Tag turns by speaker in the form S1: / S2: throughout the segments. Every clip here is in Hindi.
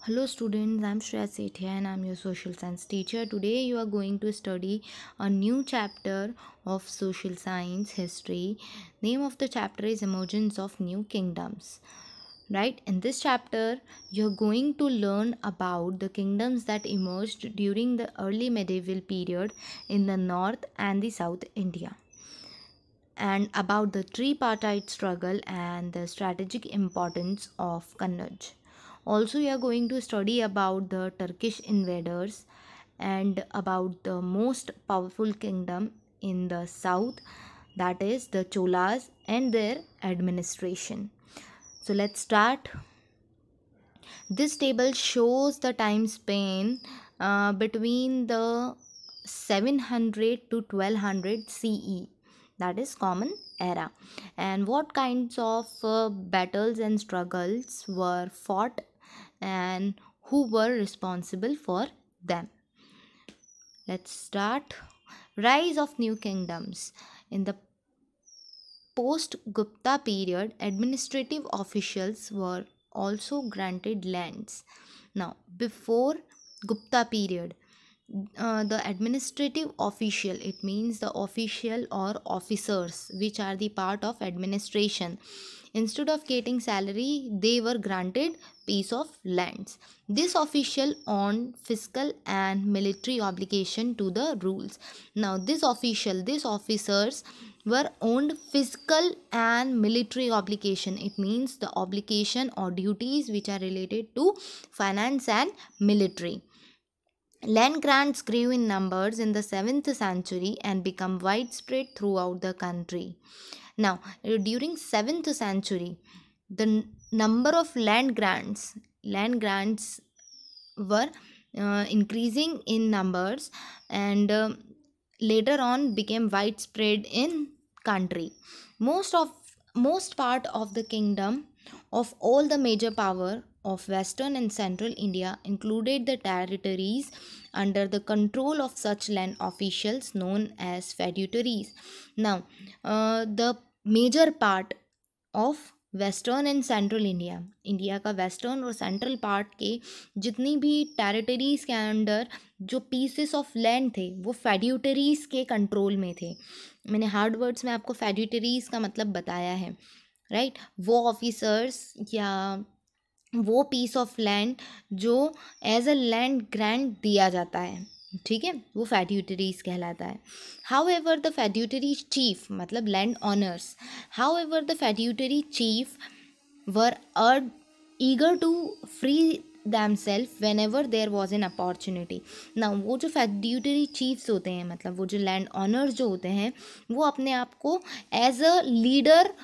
S1: Hello students, I'm Shreya Sethia and I'm your social science teacher. Today you are going to study a new chapter of social science history. Name of the chapter is Emergence of New Kingdoms. Right? In this chapter, you're going to learn about the kingdoms that emerged during the early medieval period in the north and the south India, and about the tripartite struggle and the strategic importance of Kannauj. Also, we are going to study about the Turkish invaders and about the most powerful kingdom in the south, that is the Cholas and their administration. So, let's start. This table shows the time span between the 700 to 1200 CE, that is Common Era, and what kinds of battles and struggles were fought and who were responsible for them. Let's start. Rise of new kingdoms. In the post Gupta period, administrative officials were also granted lands. Now, before Gupta period, the administrative official, it means the official or officers which are the part of administration, instead of getting salary they were granted piece of lands. This official owned fiscal and military obligation to the rules. Now these officers were owned fiscal and military obligation. It means the obligation or duties which are related to finance and military. Land grants grew in numbers in the 7th century and become widespread throughout the country. Now, during 7th century, the number of land grants were increasing in numbers, and later on became widespread in country. Most part of the kingdom of all the major power of western and central India included the territories under the control of such land officials known as feudatories. Now, the major part of western and central India, India का वेस्टर्न और सेंट्रल पार्ट के जितनी भी टेरिटरीज़ के अंडर जो पीसेस ऑफ लैंड थे वो फेड्यूटरीज़ के कंट्रोल में थे. मैंने हार्ड वर्ड्स में आपको फेड्यूटरीज़ का मतलब बताया है, राइट. वो ऑफिसर्स या वो पीस ऑफ लैंड जो एज अ लैंड ग्रांट दिया जाता है, ठीक है, वो फेड्यूटरीज कहलाता है. However the feudatory chief मतलब land owners, however the feudatory chief were eager to free themselves whenever there was an opportunity. ना वो जो फेड्यूटरी चीफ्स होते हैं, मतलब वो जो लैंड ऑनर्स जो होते हैं, वो अपने आप को एज अ लीडर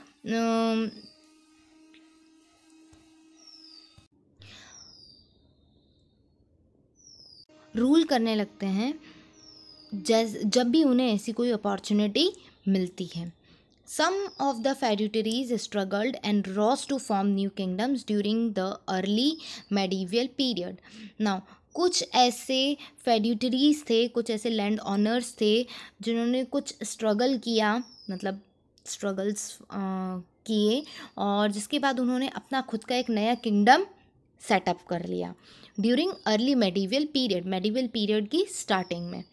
S1: रूल करने लगते हैं जब भी उन्हें ऐसी कोई अपॉर्चुनिटी मिलती है. Some of the feudatories struggled and rose to form new kingdoms during the early medieval period. Now, कुछ ऐसे feudatories थे, कुछ ऐसे लैंड ऑनर्स थे जिन्होंने कुछ स्ट्रगल किया, मतलब स्ट्रगल्स किए, और जिसके बाद उन्होंने अपना खुद का एक नया किंगडम सेटअप कर लिया ड्यूरिंग अर्ली मेडिवल पीरियड की स्टार्टिंग में.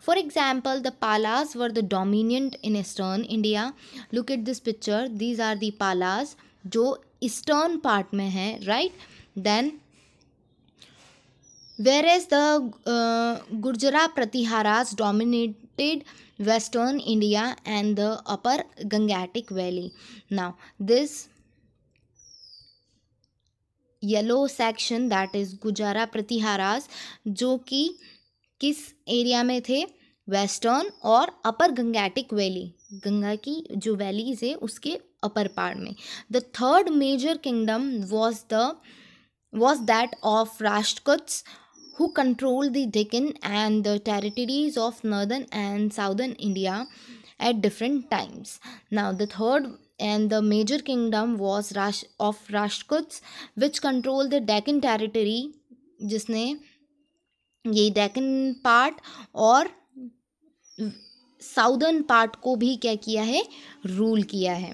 S1: For example, the Palas were the dominant in eastern India. Look at this picture. These are the Palas जो eastern part में है, right? Then, whereas the Gurjara Pratiharas dominated western India and the upper Gangetic Valley. Now, this yellow section that is गुजारा प्रतिहारास, जो कि किस एरिया में थे, वेस्टर्न और अपर गंगैटिक वैली, गंगा की जो वैलीज है उसके अपर पार्ट में. The third major kingdom was that of Rashtrakuts, who controlled the Deccan and the territories of northern and southern India at different times. Now, the third and the major kingdom was of Rashtrakuts, which controlled the Deccan territory, जिसने ये डेक्कन पार्ट और साउदर्न पार्ट को भी क्या किया है, रूल किया है.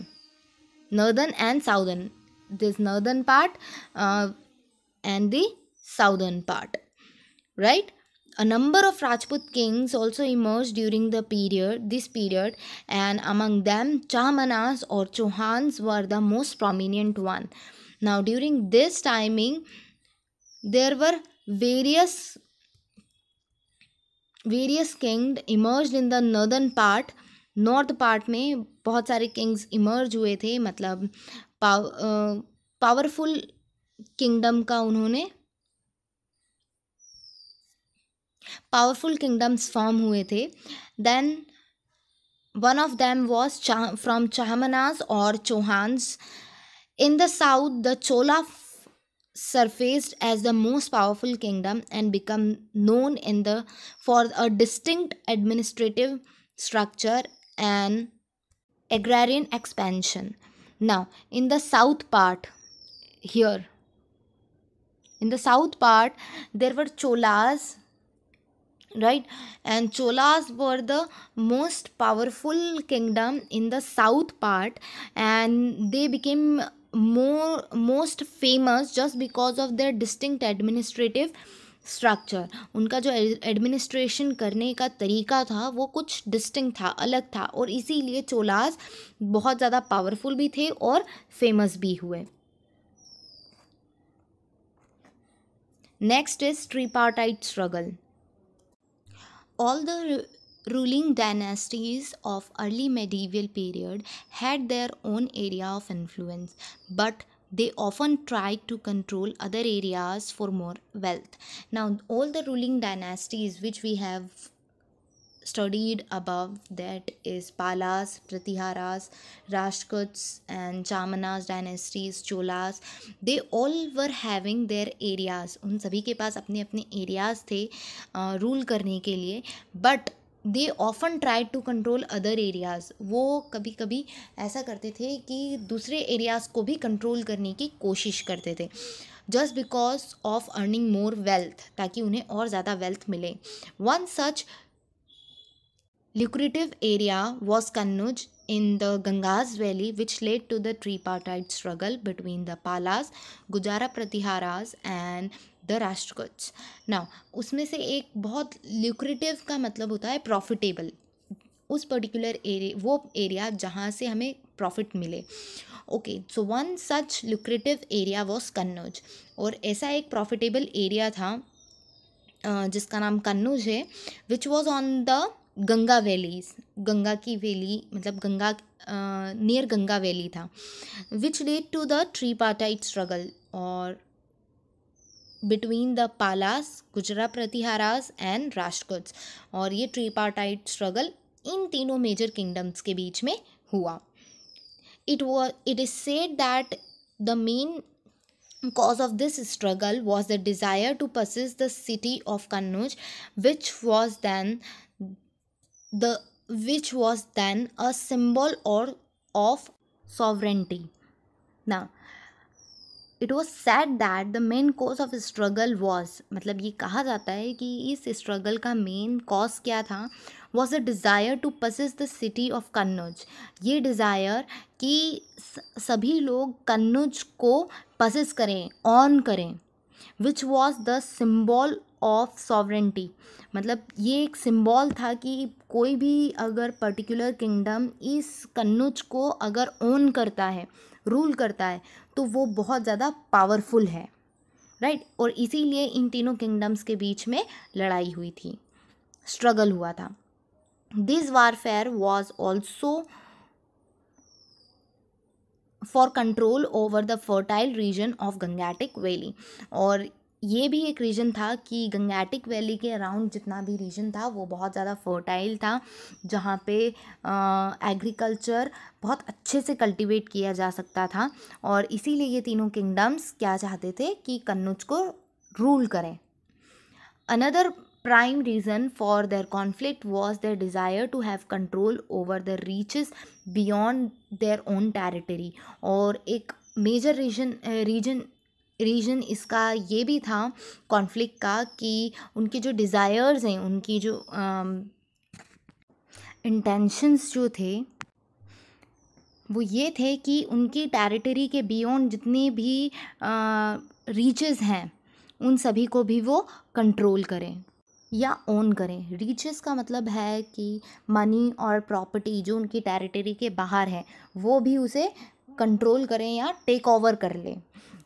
S1: Northern and southern, this northern part and the southern part, right? A number of Rajput kings also emerged during this period, and among them Chahmanas or Chauhans were the most prominent one. Now during this timing there were various kings emerged in the northern part. North part में बहुत सारे किंग्स इमर्ज हुए थे, मतलब पावरफुल किंगडम का उन्होंने पावरफुल किंगडम्स फॉर्म हुए थे. Then one of them was from Chahamanas और Chauhans. In the south, the Chola surfaced as the most powerful kingdom and become known for a distinct administrative structure and agrarian expansion. Now, in the south part, here, in the south part, there were Cholas, right? And Cholas were the most powerful kingdom in the south part, and they became most famous just because of their distinct administrative structure. उनका जो एडमिनिस्ट्रेशन करने का तरीका था वो कुछ डिस्टिंक्ट था, अलग था, और इसीलिए चोलास बहुत ज़्यादा पावरफुल भी थे और फेमस भी हुए. Next is tripartite struggle. All the ruling dynasties of early medieval period had their own area of influence, but they often tried to control other areas for more wealth. Now, all the ruling dynasties which we have studied above, that is Palas, Pratiharas, Rashtrakuts and Chamanas dynasties, Cholas, they all were having their areas. उन सभी के पास अपने अपने areas थे रूल करने के लिए, but they often try to control other areas. वो कभी कभी ऐसा करते थे कि दूसरे एरियाज़ को भी कंट्रोल करने की कोशिश करते थे, just because of earning more wealth, ताकि उन्हें और ज़्यादा वेल्थ मिले. One such lucrative area was Kanauj in the Gangas valley, which led to the tripartite struggle between the Palas, Gujara Pratiharas and the Rashtrakuts. Now, उसमें से एक बहुत lucrative का मतलब होता है प्रॉफिटेबल, उस पर्टिकुलर एरिया, वो एरिया जहाँ से हमें प्रॉफिट मिले. Okay, so one such lucrative area was Kannauj, और ऐसा एक प्रॉफिटेबल एरिया था जिसका नाम कन्नौज है, which was on the Ganga valleys. Ganga की वैली मतलब गंगा नियर गंगा वैली था, which led to the tripartite struggle और between the Palas, Gurjara Pratiharas and राष्ट्रकूट्स. और ये ट्रीपार्टाइट स्ट्रगल इन तीनों मेजर किंगडम्स के बीच में हुआ. It is said that the main cause of this struggle was the desire to possess the city of Kannauj, which was then a symbol of sovereignty. Now, it was said that the main cause of struggle was, मतलब ये कहा जाता है कि इस स्ट्रगल का मेन कॉज क्या था, was a desire to possess the city of Kannauj. ये डिज़ायर कि सभी लोग कन्नौज को possess करें, ऑन करें, which was the symbol of sovereignty. मतलब ये एक सिंबल था कि कोई भी अगर पर्टिकुलर किंगडम इस कन्नौज को अगर ओन करता है, रूल करता है, तो वो बहुत ज़्यादा पावरफुल है, राइट. और इसीलिए इन तीनों किंगडम्स के बीच में लड़ाई हुई थी, स्ट्रगल हुआ था. This warfare was also for control over the fertile reason of Gangetic valley. और ये भी एक रीजन था कि गंगैटिक वैली के अराउंड जितना भी रीजन था वो बहुत ज़्यादा फर्टाइल था, जहाँ पे एग्रीकल्चर बहुत अच्छे से कल्टीवेट किया जा सकता था. और इसीलिए ये तीनों किंगडम्स क्या चाहते थे कि कन्नौज को रूल करें. Another prime reason for their conflict was their desire to have control over the reaches beyond their own territory. और एक मेजर रीजन इसका ये भी था कॉन्फ्लिक्ट का कि उनके जो डिज़ायर्स हैं, उनकी जो इंटेंशंस जो थे वो ये थे कि उनकी टेरिटरी के बियॉन्ड जितने भी रीचेस हैं उन सभी को भी वो कंट्रोल करें या ओन करें। रीचेस का मतलब है कि मनी और प्रॉपर्टी जो उनकी टेरिटरी के बाहर है वो भी उसे कंट्रोल करें या टेक ओवर कर लें।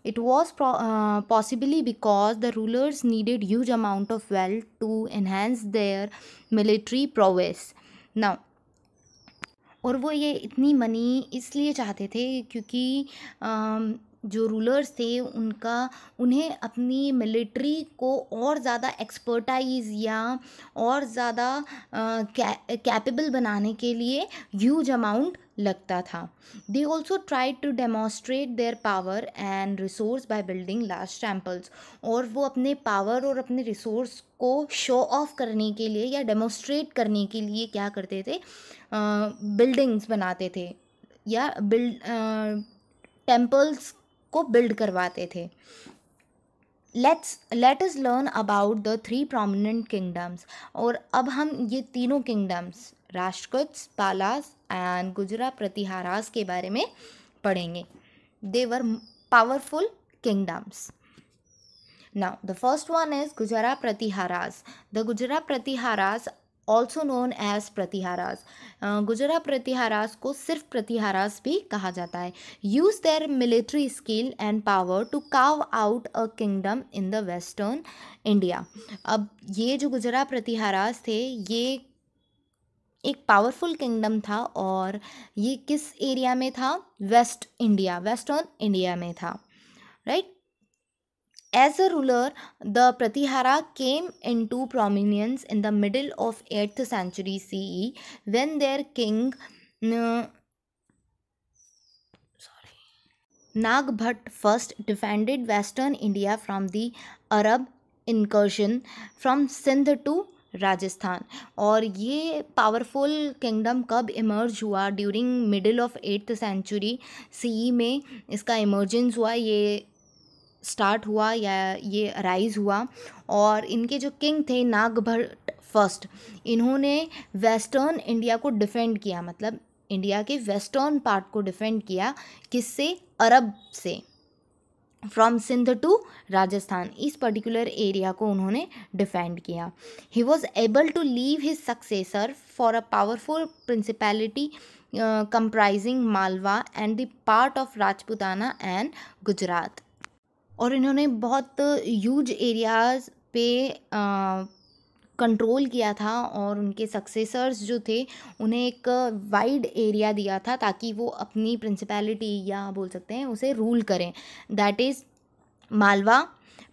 S1: It was possibly because the rulers needed huge amount of wealth to enhance their military prowess. Now, और वो ये इतनी मनी इसलिए चाहते थे क्योंकि जो रूलर्स थे उन्हें अपनी मिलिट्री को और ज़्यादा एक्सपर्टाइज या और ज़्यादा कैपेबल बनाने के लिए ह्यूज अमाउंट लगता था। They also tried to demonstrate their power and resource by building large temples. और वो अपने पावर और अपने रिसोर्स को शो ऑफ करने के लिए या डेमोन्स्ट्रेट करने के लिए क्या करते थे, बिल्डिंग्स बनाते थे या टेम्पल्स को बिल्ड करवाते थे। Let us learn about the 3 prominent kingdoms. और अब हम ये तीनों किंगडम्स राष्ट्रकूट्स, पालास एंड गुजरा प्रतिहारास के बारे में पढ़ेंगे। They were powerful kingdoms. Now, the first one is Gujara Pratiharas. The Gujara Pratiharas, also known as Pratiharas. गुजरा प्रतिहारास को सिर्फ प्रतिहारास भी कहा जाता है। Use their military skill and power to carve out a kingdom in the western India. अब ये जो गुजरा प्रतिहारास थे ये एक पावरफुल किंगडम था और ये किस एरिया में था? वेस्टर्न इंडिया में था, right. As a ruler, the Pratihara came into prominence in the middle of 8th century CE when their king Nagbhat first defended western India from the Arab incursion from Sindh to Rajasthan. और ये पावरफुल किंगडम कब इमर्ज हुआ? During middle of 8th century CE में इसका इमर्जेंस हुआ, ये स्टार्ट हुआ या ये राइज हुआ। और इनके जो किंग थे नागभट्ट फर्स्ट, इन्होंने वेस्टर्न इंडिया को डिफेंड किया, मतलब इंडिया के वेस्टर्न पार्ट को डिफेंड किया। किससे? अरब से। फ्रॉम सिंध टू राजस्थान, इस पर्टिकुलर एरिया को उन्होंने डिफेंड किया। He was able to leave his successor for a powerful principality comprising Malwa and the part of Rajputana and Gujarat. और इन्होंने बहुत ह्यूज एरियाज़ पे कंट्रोल किया था और उनके सक्सेसर्स जो थे उन्हें एक वाइड एरिया दिया था ताकि वो अपनी प्रिंसिपैलिटी या बोल सकते हैं उसे रूल करें। That is Malwa,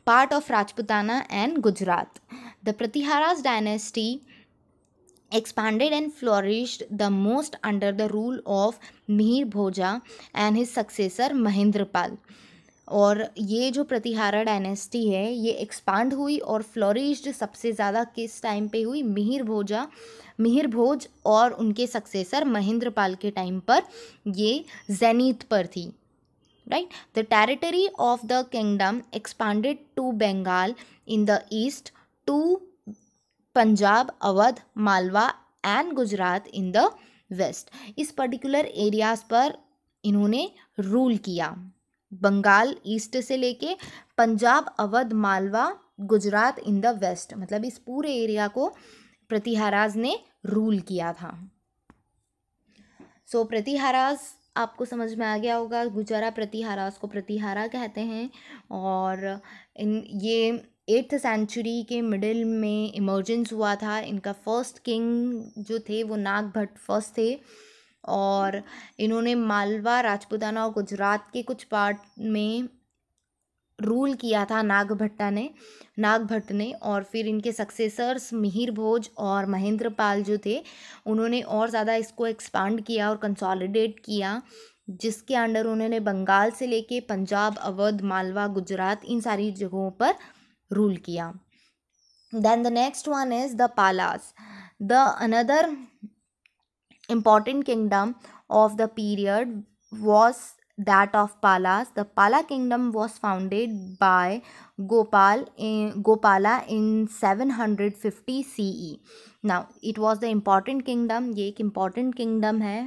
S1: part of Rajputana and Gujarat. The Pratiharas dynasty expanded and flourished the most under the rule of Mihir Bhoja and his successor Mahendrapal। और ये जो प्रतिहारा डायनेस्टी है ये एक्सपांड हुई और फ्लोरिश्ड सबसे ज़्यादा किस टाइम पे हुई? मिहिर भोज और उनके सक्सेसर महेंद्रपाल के टाइम पर ये जेनीथ पर थी, right. The territory of the kingdom expanded to Bengal in the east, to Punjab, Awadh, Malwa and Gujarat in the west. इस पर्टिकुलर एरियाज़ पर इन्होंने रूल किया। बंगाल ईस्ट से लेके Punjab, Awadh, Malwa, Gujarat in the west, मतलब इस पूरे एरिया को प्रतिहाराज ने रूल किया था। सो प्रतिहाराज आपको समझ में आ गया होगा। गुजरा प्रतिहारास को प्रतिहारा कहते हैं और ये 8th सेंचुरी के मिडिल में इमर्जेंस हुआ था। इनका फर्स्ट किंग जो थे वो नागभट्ट फर्स्ट थे और इन्होंने मालवा, राजपूताना और गुजरात के कुछ पार्ट में रूल किया था नागभट्ट ने। और फिर इनके सक्सेसर्स मिहिर भोज और महेंद्रपाल जो थे उन्होंने और ज़्यादा इसको एक्सपांड किया और कंसोलिडेट किया, जिसके अंडर उन्होंने बंगाल से लेके पंजाब, अवध, मालवा, गुजरात इन सारी जगहों पर रूल किया। Then the next one is the Palas. The another important kingdom of the period was that of Palas. The Pala kingdom was founded by Gopala in 750 CE. Now it was the important kingdom, ये एक important kingdom है,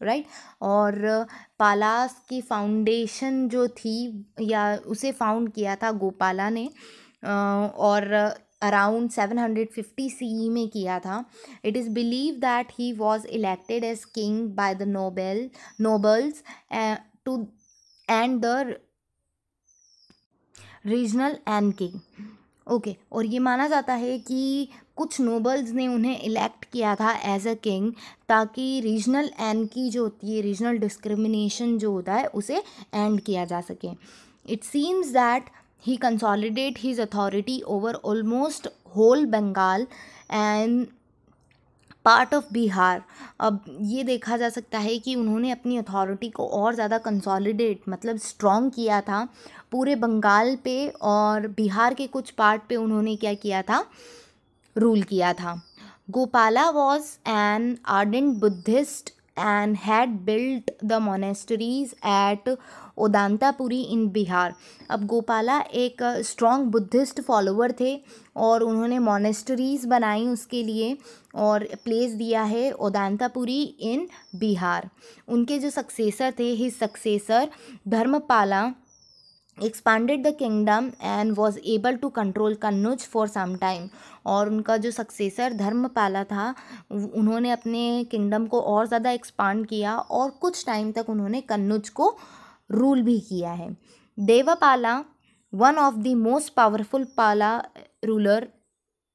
S1: राइट। और पालास की फाउंडेशन जो थी या उसे फाउंड किया था गोपाला ने और अराउंड 750 CE में किया था. It is believe that he was elected as king by the nobles to end the regional end king. Okay, और ये माना जाता है कि कुछ नोबल्स ने उन्हें इलेक्ट किया था एज अ किंग, ताकि रीजनल एंड की जो होती है, रीजनल डिस्क्रिमिनेशन जो होता है, उसे एंड किया जा सके. It seems that he consolidate his authority over almost whole Bengal and part of Bihar. अब ये देखा जा सकता है कि उन्होंने अपनी अथॉरिटी को और ज़्यादा कंसोलिडेट मतलब स्ट्रॉन्ग किया था पूरे बंगाल पे, और बिहार के कुछ पार्ट पे उन्होंने क्या किया था, रूल किया था. Gopala was an ardent Buddhist and had built the monasteries at ओदांतापुरी इन बिहार. अब गोपाला एक स्ट्रॉन्ग बुद्धिस्ट फॉलोअर थे और उन्होंने मोनेस्टरीज बनाई उसके लिए और प्लेस दिया है ओदांतापुरी इन बिहार. उनके जो सक्सेसर थे, his successor Dharmapala expanded the kingdom and was able to control Kannauj for some time. और उनका जो सक्सेसर धर्मपाला था, उन्होंने अपने किंगडम को और ज़्यादा एक्सपांड किया और कुछ टाइम तक उन्होंने कन्नौज को रूल भी किया है. Devapala, one of the most powerful Pala ruler,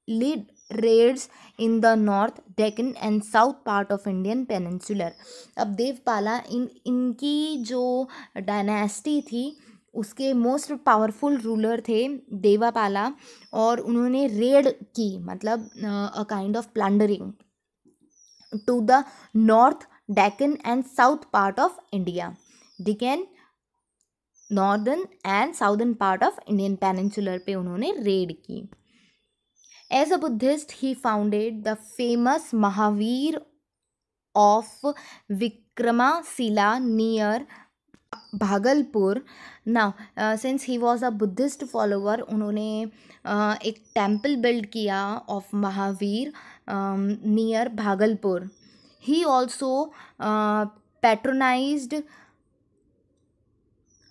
S1: lead raids in the north Deccan and south part of Indian peninsular. अब देवपाला इनकी जो डायनेस्टी थी उसके मोस्ट पावरफुल रूलर थे देवापाला, और उन्होंने रेड की मतलब a kind of plundering to the north Deccan and south part of India. Deccan, northern and southern part of Indian peninsular पे उन्होंने रेड की. As a Buddhist he founded the famous Mahavir of Vikramashila near Bhagalpur. Now since he was a Buddhist follower, उन्होंने एक टेम्पल बिल्ड किया of Mahavir near Bhagalpur. He also patronized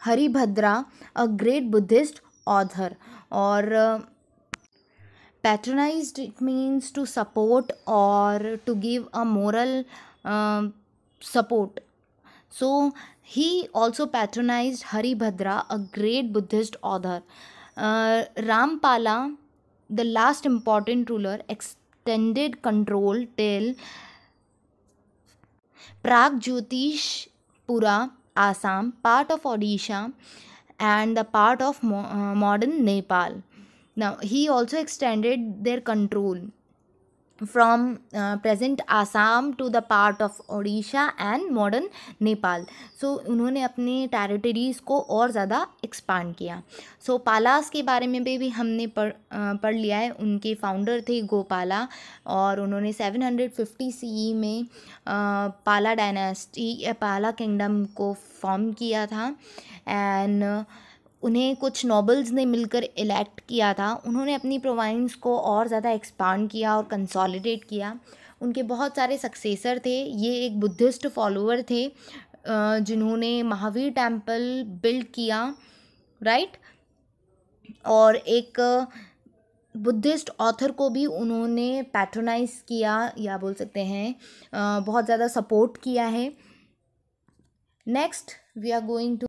S1: Haribhadra, a great Buddhist author. और patronized, it means to support or to give a moral support. So he also patronized Haribhadra, a great Buddhist author. Rampala, the last important ruler, extended control till Pragjyotishpura, Assam, part of Odisha and the part of modern Nepal. Now he also extended their control from present Assam to the part of Odisha and modern Nepal. So उन्होंने अपने टेरिटरीज़ को और ज़्यादा एक्सपांड किया. सो पालास के बारे में भी हमने पढ़ लिया है. उनके फाउंडर थे गोपाला और उन्होंने 750 CE में पाला डायनेस्टी या पाला किंगडम को फॉर्म किया था. एंड उन्हें कुछ नोबल्स ने मिलकर इलेक्ट किया था. उन्होंने अपनी प्रोविंस को और ज़्यादा एक्सपांड किया और कंसोलिडेट किया. उनके बहुत सारे सक्सेसर थे. ये एक बुद्धिस्ट फॉलोअर थे जिन्होंने महावीर टेम्पल बिल्ड किया, राइट. और एक बुद्धिस्ट ऑथर को भी उन्होंने पैट्रोनाइज किया या बोल सकते हैं बहुत ज़्यादा सपोर्ट किया है. Next we are going to